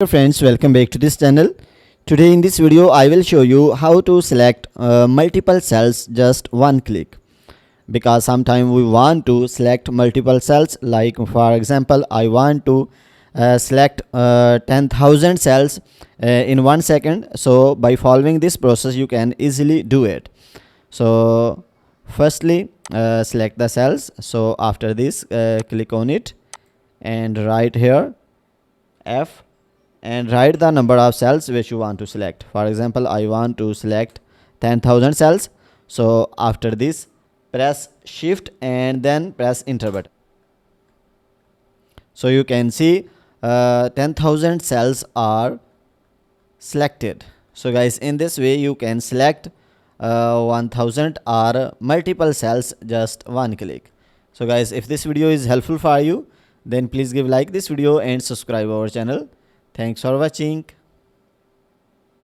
Hello friends, welcome back to this channel. Today in this video I will show you how to select multiple cells just one click, because sometimes we want to select multiple cells. Like for example, I want to select 10,000 cells in 1 second. So by following this process you can easily do it. So firstly, select the cells. So after this, click on it and write here F and write the number of cells which you want to select. For example, I want to select 10,000 cells. So after this, press shift and then press enter button. So you can see 10,000 cells are selected. So guys, in this way you can select 1000 or multiple cells just one click. So guys, if this video is helpful for you, then please give like this video and subscribe our channel. Thanks for watching.